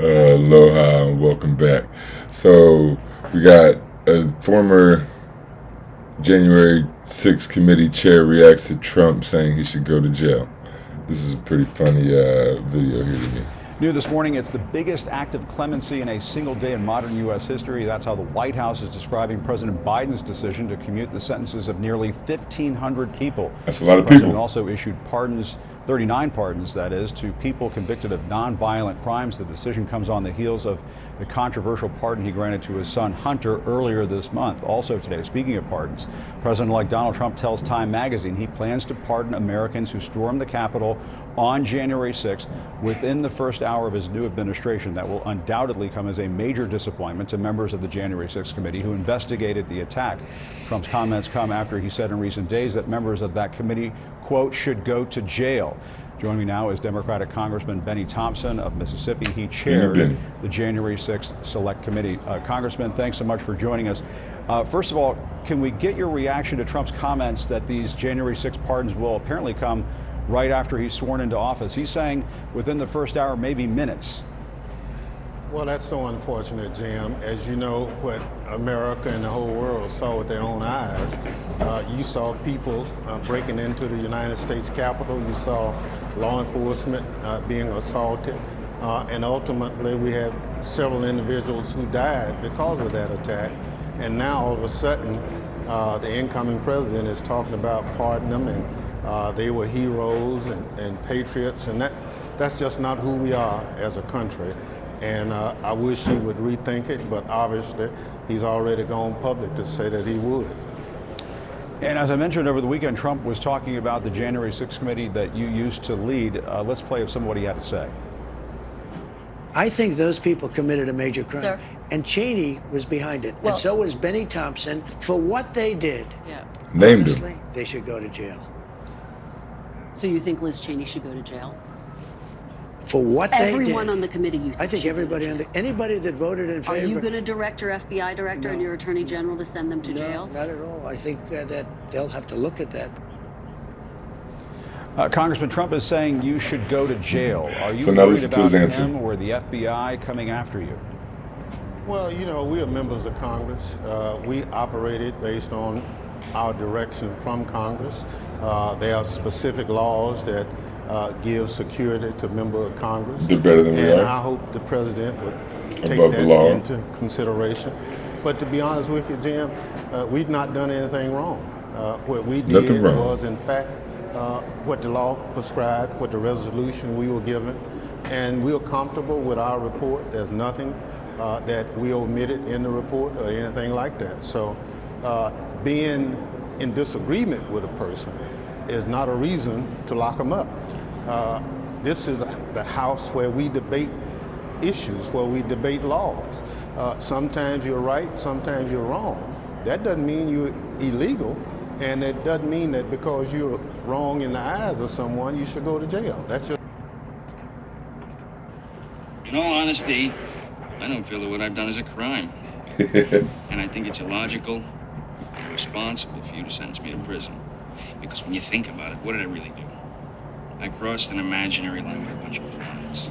Aloha and welcome back. So we got a former January 6th committee chair reacts to Trump saying he should go to jail. This is a pretty funny video here to me. New this morning, it's the biggest act of clemency in a single day in modern U.S. history. That's how the White House is describing President Biden's decision to commute the sentences of nearly 1,500 people. That's a lot of people. The president people. also issued pardons, 39 pardons, that is, to people convicted of nonviolent crimes. The decision comes on the heels of the controversial pardon he granted to his son Hunter earlier this month. Also today, speaking of pardons, President-elect Donald Trump tells Time magazine he plans to pardon Americans who stormed the Capitol on January 6th within the first hour of his new administration. That will undoubtedly come as a major disappointment to members of the January 6th committee who investigated the attack. Trump's comments come after he said in recent days that members of that committee, quote, should go to jail. Joining me now is Democratic Congressman Bennie Thompson of Mississippi. He chaired the January 6th Select Committee. Congressman, thanks so much for joining us. First of all, can we get your reaction to Trump's comments that these January 6th pardons will apparently come right after he's sworn into office? He's saying within the first hour, maybe minutes. Well, that's so unfortunate, Jim. As you know, what America and the whole world saw with their own eyes. You saw people breaking into the United States Capitol. You saw law enforcement being assaulted. And ultimately, we had several individuals who died because of that attack. And now, all of a sudden, the incoming president is talking about pardoning them, and they were heroes and patriots. And that's just not who we are as a country. And I wish he would rethink it, but obviously he's already gone public to say that he would. And as I mentioned over the weekend, Trump was talking about the January 6th committee that you used to lead. Let's play some of what he had to say. I think those people committed a major crime. Sir? And Cheney was behind it. Well, and so was Bennie Thompson. For what they did, Named honestly, him. they should go to jail. So you think Liz Cheney should go to jail? For what they did. Everyone on the committee, you think? I think everybody anybody that voted in favor. Are you going to direct your FBI director and your attorney general to send them to jail? No, not at all. I think that they'll have to look at that. Congressman, Trump is saying you should go to jail. Are you So now worried listen to about his answer. him or the FBI coming after you? Well, you know, we are members of Congress. We operated based on our direction from Congress. There are specific laws that give security to members of Congress. They're better than we and are. I hope the president would take Above the that law. into consideration. But to be honest with you, Jim, we've not done anything wrong. What we did Nothing wrong. was, in fact, what the law prescribed, what the resolution we were given, and we are comfortable with our report. There's nothing that we omitted in the report or anything like that. So being in disagreement with a person is not a reason to lock them up. This is the house where we debate issues, where we debate laws. Sometimes you're right, sometimes you're wrong. That doesn't mean you're illegal, and it doesn't mean that because you're wrong in the eyes of someone, you should go to jail. That's just... In all honesty, I don't feel that what I've done is a crime. And I think it's illogical and irresponsible for you to sentence me to prison. Because when you think about it, what did I really do? I crossed an imaginary line with a bunch of clients.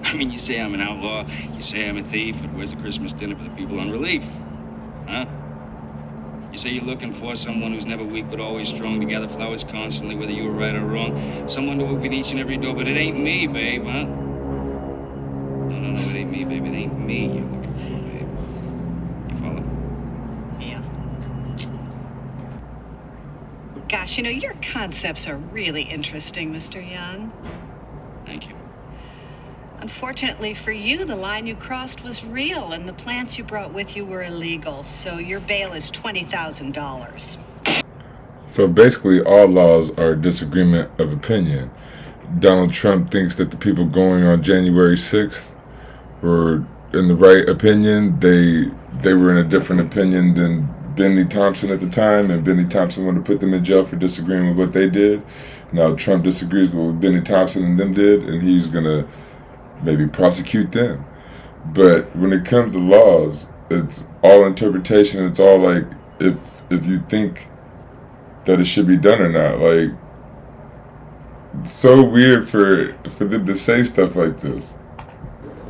I mean, you say I'm an outlaw, you say I'm a thief, but where's the Christmas dinner for the people on relief? Huh? You say you're looking for someone who's never weak but always strong, to gather flowers constantly, whether you were right or wrong. Someone to open each and every door, but it ain't me, babe, huh? No, it ain't me, babe. It ain't me you're looking for, babe. You follow? Yeah. Gosh, you know, your concepts are really interesting, Mr. Young. Thank you. Unfortunately for you, the line you crossed was real, and the plants you brought with you were illegal, so your bail is $20,000. So basically, all laws are a disagreement of opinion. Donald Trump thinks that the people going on January 6th were in the right opinion. They were in a different opinion than Bennie Thompson at the time, and Bennie Thompson wanted to put them in jail for disagreeing with what they did. Now Trump disagrees with what Bennie Thompson and them did, and he's going to maybe prosecute them. But when it comes to laws, it's all interpretation. It's all like if you think that it should be done or not. Like, it's so weird for them to say stuff like this.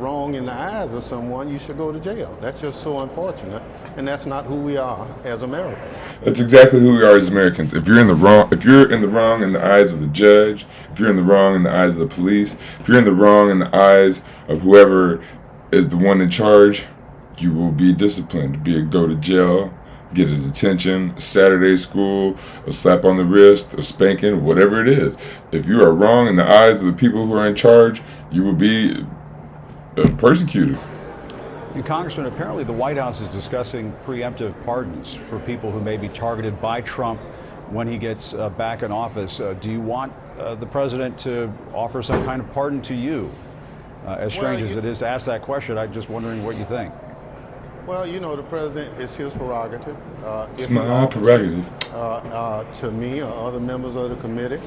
wrong in the eyes of someone, you should go to jail. That's just so unfortunate, and that's not who we are as Americans. That's exactly who we are as Americans. If you're in the wrong in the eyes of the judge, if you're in the wrong in the eyes of the police, if you're in the wrong in the eyes of whoever is the one in charge, you will be disciplined. Be it go to jail, get a detention, a Saturday school, a slap on the wrist, a spanking, whatever it is. If you are wrong in the eyes of the people who are in charge, you will be persecuted. And Congressman, apparently the White House is discussing preemptive pardons for people who may be targeted by Trump when he gets back in office. Do you want the president to offer some kind of pardon to you? As strange as it is to ask that question, I'm just wondering what you think. Well, you know, the president, it's his prerogative. It's my prerogative. To me or other members of the committee,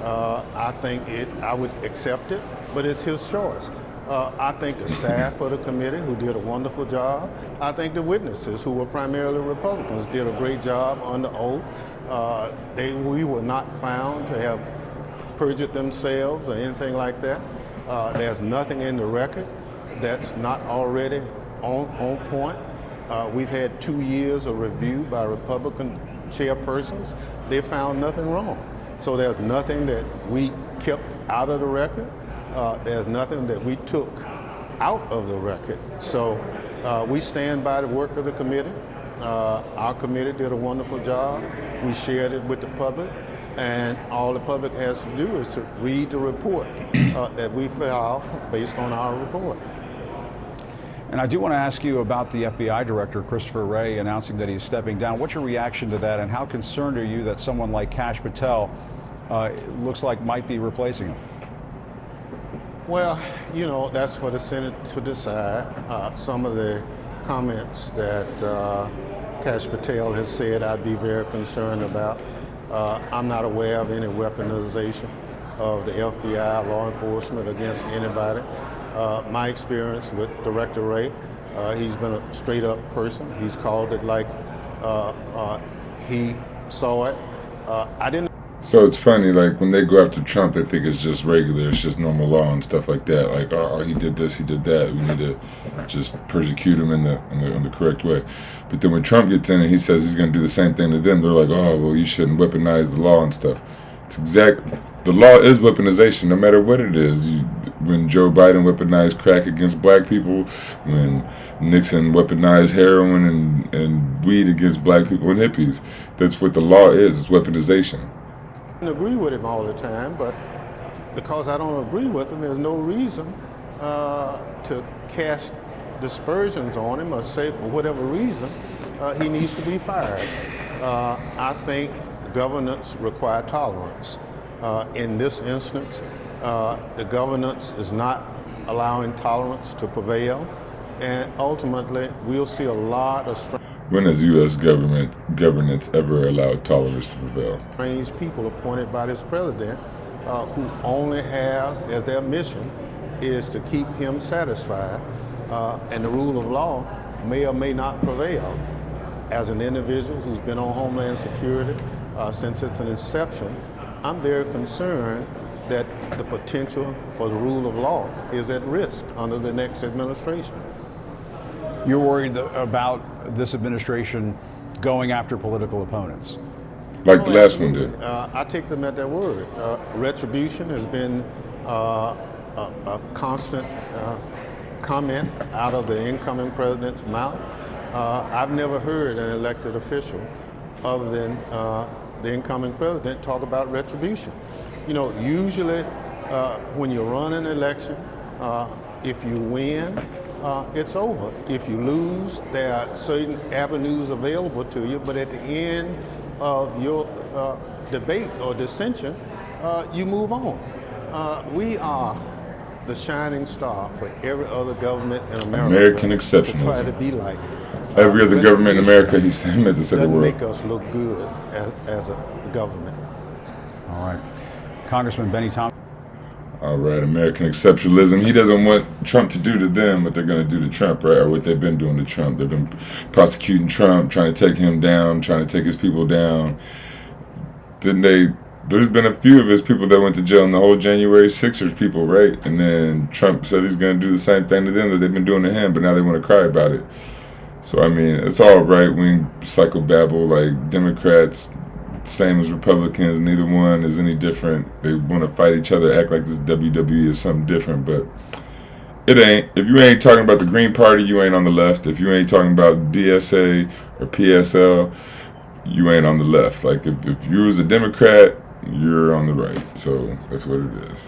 I would accept it, but it's his choice. I think the staff of the committee, who did a wonderful job, I think the witnesses, who were primarily Republicans, did a great job under oath. We were not found to have perjured themselves or anything like that. There's nothing in the record that's not already on point. We've had 2 years of review by Republican chairpersons. They found nothing wrong. So there's nothing that we kept out of the record. There's nothing that we took out of the record. So we stand by the work of the committee. Our committee did a wonderful job. We shared it with the public. And all the public has to do is to read the report that we filed based on our report. And I do want to ask you about the FBI director, Christopher Wray, announcing that he's stepping down. What's your reaction to that, and how concerned are you that someone like Kash Patel looks like might be replacing him? Well, you know, that's for the Senate to decide. Some of the comments that Kash Patel has said, I'd be very concerned about. I'm not aware of any weaponization of the FBI, law enforcement against anybody. My experience with Director Wray, he's been a straight up person. He's called it like he saw it. I didn't. So it's funny, like when they go after Trump, they think it's just regular, it's just normal law and stuff like that. Like, oh, he did this, he did that. We need to just persecute him in the correct way. But then when Trump gets in and he says he's going to do the same thing to them, they're like, oh, well, you shouldn't weaponize the law and stuff. It's the law is weaponization, no matter what it is. When Joe Biden weaponized crack against black people, when Nixon weaponized heroin and weed against black people and hippies, that's what the law is. It's weaponization. I don't agree with him all the time, but because I don't agree with him, there's no reason to cast dispersions on him or say for whatever reason he needs to be fired. I think governance requires tolerance. In this instance, the governance is not allowing tolerance to prevail, and ultimately we'll see a lot of When has U.S. governance ever allowed tolerance to prevail? strange people appointed by this president who only have as their mission is to keep him satisfied, and the rule of law may or may not prevail. As an individual who's been on Homeland Security since its inception, I'm very concerned that the potential for the rule of law is at risk under the next administration. You're worried about this administration going after political opponents? Like the last one did. I take them at their word. Retribution has been a constant comment out of the incoming president's mouth. I've never heard an elected official other than the incoming president talk about retribution. You know, usually when you run an election, if you win, it's over. If you lose, there are certain avenues available to you, but at the end of your debate or dissension, you move on. We are the shining star for every other government in America. American exceptionalism. To try to be like. Every other government in America, he's meant to say the doesn't world. make us look good as a government. All right. Congressman Bennie Thompson. All right, American exceptionalism. He doesn't want Trump to do to them what they're going to do to Trump, right? Or what they've been doing to Trump. They've been prosecuting Trump, trying to take him down, trying to take his people down. Then they there's been a few of his people that went to jail in the whole January 6ers people, right? And then Trump said he's going to do the same thing to them that they've been doing to him, but now they want to cry about it. So, I mean, it's all right-wing psychobabble, like Democrats, same as Republicans, neither one is any different. They want to fight each other, act like this WWE is something different, but it ain't. If you ain't talking about the Green Party, you ain't on the left. If you ain't talking about DSA or PSL, you ain't on the left. Like, if you was a Democrat, you're on the right. So that's what it is.